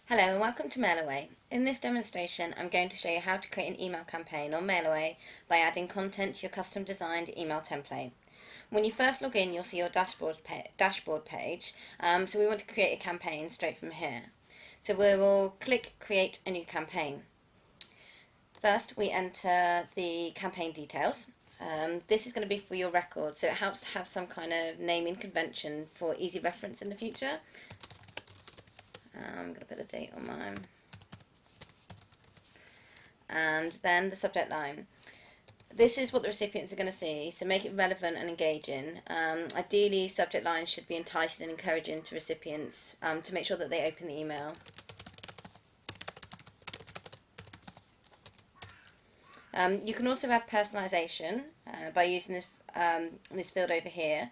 Hello and welcome to MailAway. In this demonstration, I'm going to show you how to create an email campaign on MailAway by adding content to your custom designed email template. When you first log in, you'll see your dashboard page, so we want to create a campaign straight from here. So we will click Create a New Campaign. First, we enter the campaign details. This is going to be for your record, so it helps to have some kind of naming convention for easy reference in the future. I'm going to put the date on mine. And then the subject line. This is what the recipients are going to see, so make it relevant and engaging. Ideally, subject lines should be enticing and encouraging to recipients to make sure that they open the email. You can also add personalisation by using this field over here.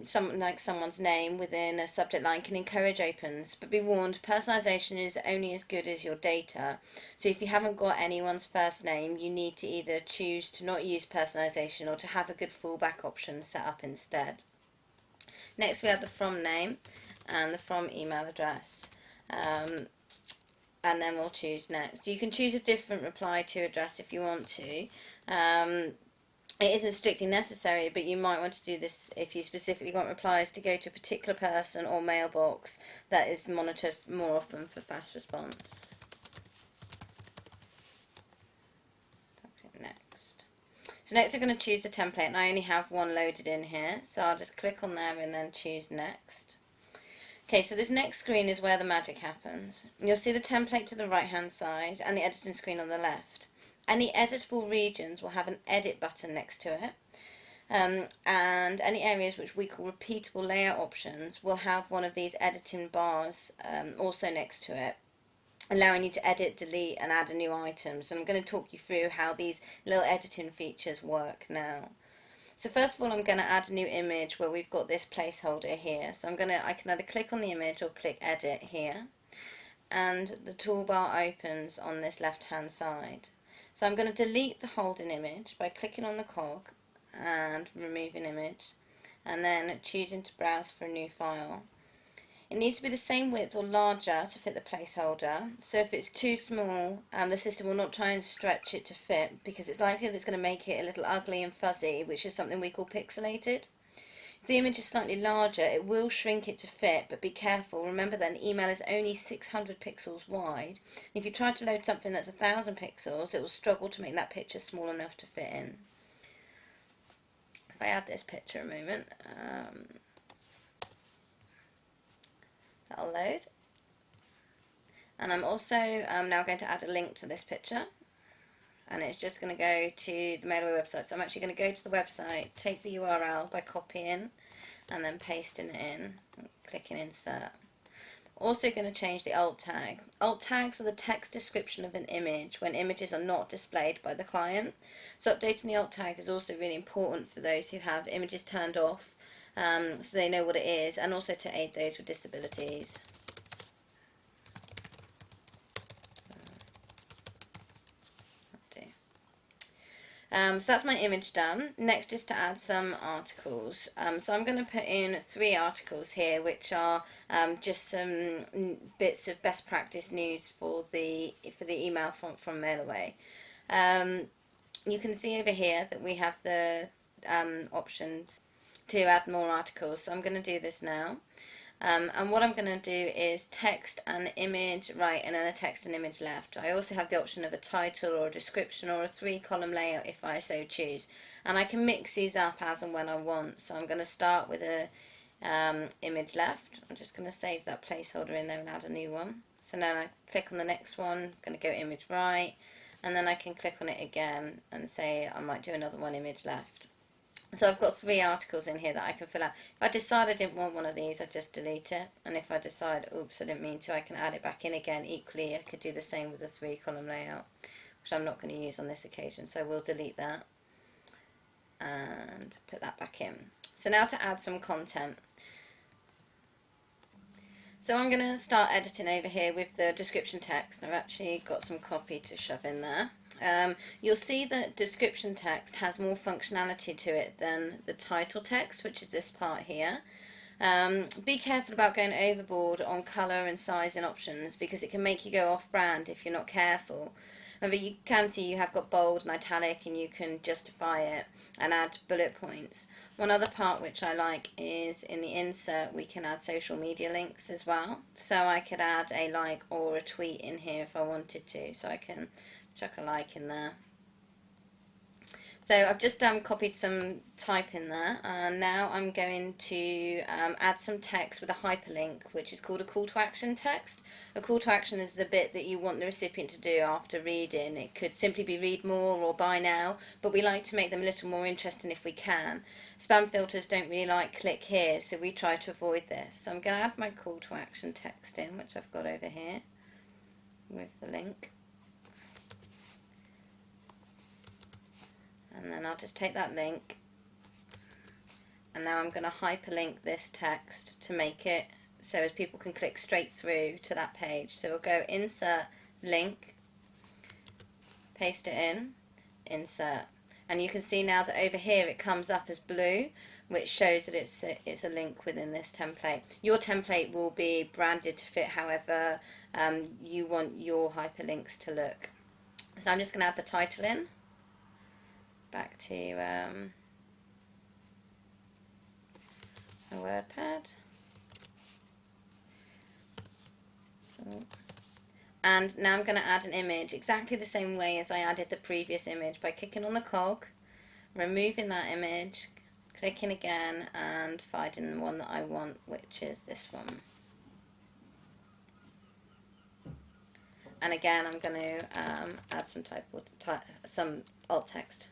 Something like someone's name within a subject line can encourage opens, but be warned, personalisation is only as good as your data. So if you haven't got anyone's first name, you need to either choose to not use personalisation or to have a good fallback option set up instead. Next we have the from name and the from email address. And then we'll choose next. You can choose a different reply to address if you want to. It isn't strictly necessary, but you might want to do this if you specifically want replies to go to a particular person or mailbox that is monitored more often for fast response. Next. So next we're going to choose the template, and I only have one loaded in here, so I'll just click on there and then choose next. Okay, so this next screen is where the magic happens. You'll see the template to the right hand side and the editing screen on the left. Any editable regions will have an edit button next to it, and any areas which we call repeatable layout options will have one of these editing bars also next to it, allowing you to edit, delete and add new items. And I'm going to talk you through how these little editing features work now. So first of all, I'm going to add a new image where we've got this placeholder here. So I can either click on the image or click edit here, and the toolbar opens on this left hand side. So I'm going to delete the holding image by clicking on the cog and removing image, and then choosing to browse for a new file. It needs to be the same width or larger to fit the placeholder. So if it's too small, the system will not try and stretch it to fit, because it's likely that it's going to make it a little ugly and fuzzy, which is something we call pixelated. If the image is slightly larger, it will shrink it to fit, but be careful. Remember that an email is only 600 pixels wide. If you try to load something that's 1000 pixels, it will struggle to make that picture small enough to fit in. If I add this picture a moment, that'll load. And I'm also now going to add a link to this picture, and it's just going to go to the MailAway website. So I'm actually going to go to the website, take the URL by copying and then pasting it in, clicking insert. Also going to change the alt tag. Alt tags are the text description of an image when images are not displayed by the client. So updating the alt tag is also really important for those who have images turned off, so they know what it is, and also to aid those with disabilities. So that's my image done. Next is to add some articles. So I'm going to put in 3 articles here, which are just some bits of best practice news for the email from MailAway. You can see over here that we have the options to add more articles. So I'm going to do this now. And what I'm going to do is text and image right, and then a text and image left. I also have the option of a title or a description or a 3-column layout if I so choose, and I can mix these up as and when I want. So I'm going to start with a image left. I'm just going to save that placeholder in there and add a new one. So then I click on the next one, I'm going to go image right, and then I can click on it again and say I might do another one, image left. So I've got 3 articles in here that I can fill out. If I decide I didn't want one of these, I just delete it. And if I decide, oops, I didn't mean to, I can add it back in again. Equally, I could do the same with a 3-column layout, which I'm not going to use on this occasion. So we'll delete that and put that back in. So now to add some content. So I'm going to start editing over here with the description text. I've actually got some copy to shove in there. You'll see that description text has more functionality to it than the title text, which is this part here. Be careful about going overboard on colour and size and options, because it can make you go off brand if you're not careful. Remember, you can see you have got bold and italic, and you can justify it and add bullet points. One other part which I like is in the insert we can add social media links as well. So I could add a like or a tweet in here if I wanted to. So I can chuck a like in there. So I've just copied some type in there, and now I'm going to add some text with a hyperlink, which is called a call to action text. A call to action is the bit that you want the recipient to do after reading. It could simply be read more or buy now, but we like to make them a little more interesting if we can. Spam filters don't really like click here, so we try to avoid this. So I'm going to add my call to action text in, which I've got over here with the link. And then I'll just take that link, and now I'm going to hyperlink this text to make it so as people can click straight through to that page. So we'll go insert link, paste it in, insert, and you can see now that over here it comes up as blue, which shows that it's a link within this template. Your template will be branded to fit however you want your hyperlinks to look. So I'm just going to add the title in. Back to a WordPad. And now I'm going to add an image exactly the same way as I added the previous image, by clicking on the cog, removing that image, clicking again, and finding the one that I want, which is this one. And again, I'm going to add some alt text.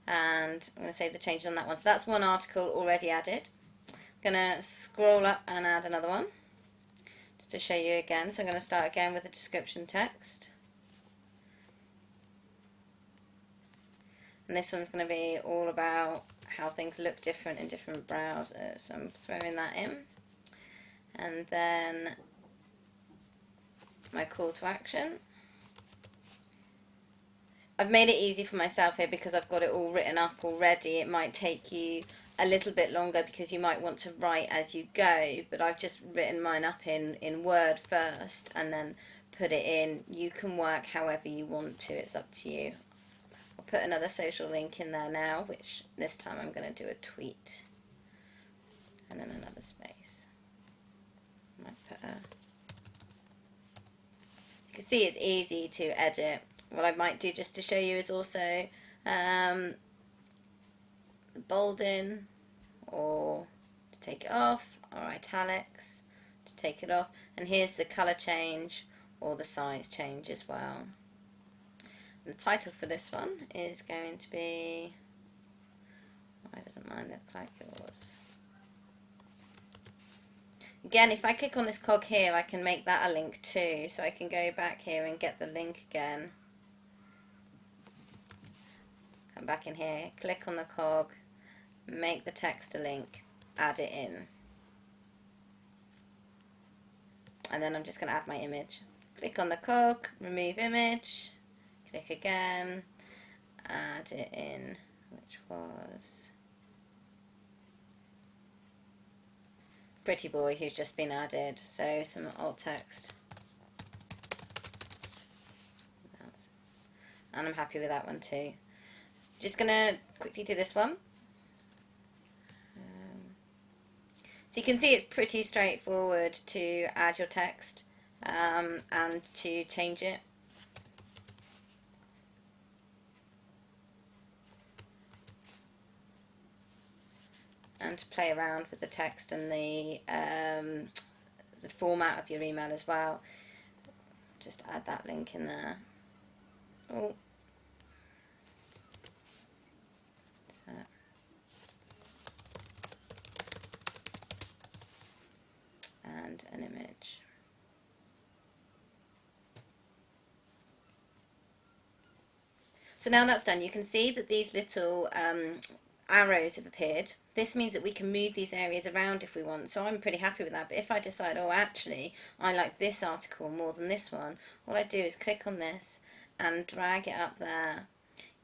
And I'm going to save the changes on that one. So that's one article already added. I'm going to scroll up and add another one just to show you again. So I'm going to start again with the description text. And this one's going to be all about how things look different in different browsers. So I'm throwing that in. And then my call to action. I've made it easy for myself here because I've got it all written up already. It might take you a little bit longer because you might want to write as you go, but I've just written mine up in Word first and then put it in. You can work however you want to, it's up to you. I'll put another social link in there now, which this time I'm going to do a tweet. And then another space. I might put a... You can see it's easy to edit. What I might do just to show you is also bold in, or to take it off, or italics to take it off, and here's the colour change or the size change as well. And the title for this one is going to be, why doesn't mine look like yours? Again, if I click on this cog here, I can make that a link too, so I can go back here and get the link again. Come back in here, click on the cog, make the text a link, add it in. And then I'm just going to add my image. Click on the cog, remove image, click again, add it in, which was Pretty Boy, who's just been added. So some alt text. And I'm happy with that one too. Just going to quickly do this one. So you can see it's pretty straightforward to add your text and to change it. And to play around with the text and the format of your email as well. Just add that link in there. Oh. So. And an image. So now that's done, you can see that these little arrows have appeared. This means that we can move these areas around if we want, so I'm pretty happy with that. But if I decide, oh actually I like this article more than this one, all I do is click on this and drag it up there.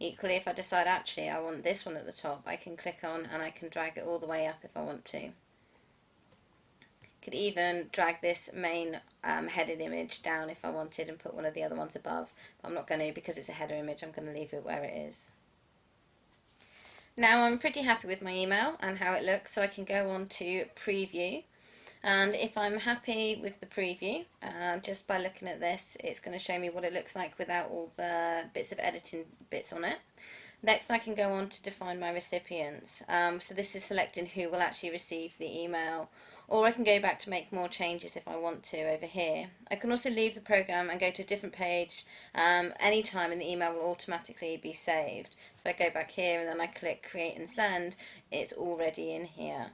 Equally, if I decide actually I want this one at the top, I can click on and I can drag it all the way up if I want to. Could even drag this main headed image down if I wanted and put one of the other ones above. But I'm not going to, because it's a header image. I'm going to leave it where it is. Now I'm pretty happy with my email and how it looks, so I can go on to preview. And if I'm happy with the preview, just by looking at this, it's going to show me what it looks like without all the bits of editing bits on it. Next, I can go on to define my recipients. So this is selecting who will actually receive the email, or I can go back to make more changes if I want to over here. I can also leave the program and go to a different page anytime, and the email will automatically be saved. So if I go back here and then I click create and send, it's already in here.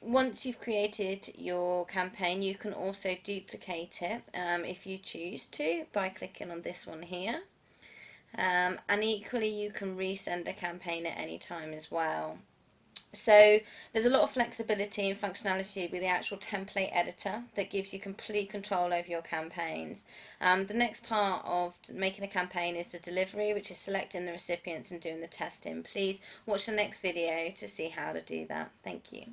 Once you've created your campaign, you can also duplicate it if you choose to by clicking on this one here. And equally, you can resend a campaign at any time as well. So there's a lot of flexibility and functionality with the actual template editor that gives you complete control over your campaigns. The next part of making a campaign is the delivery, which is selecting the recipients and doing the testing. Please watch the next video to see how to do that. Thank you.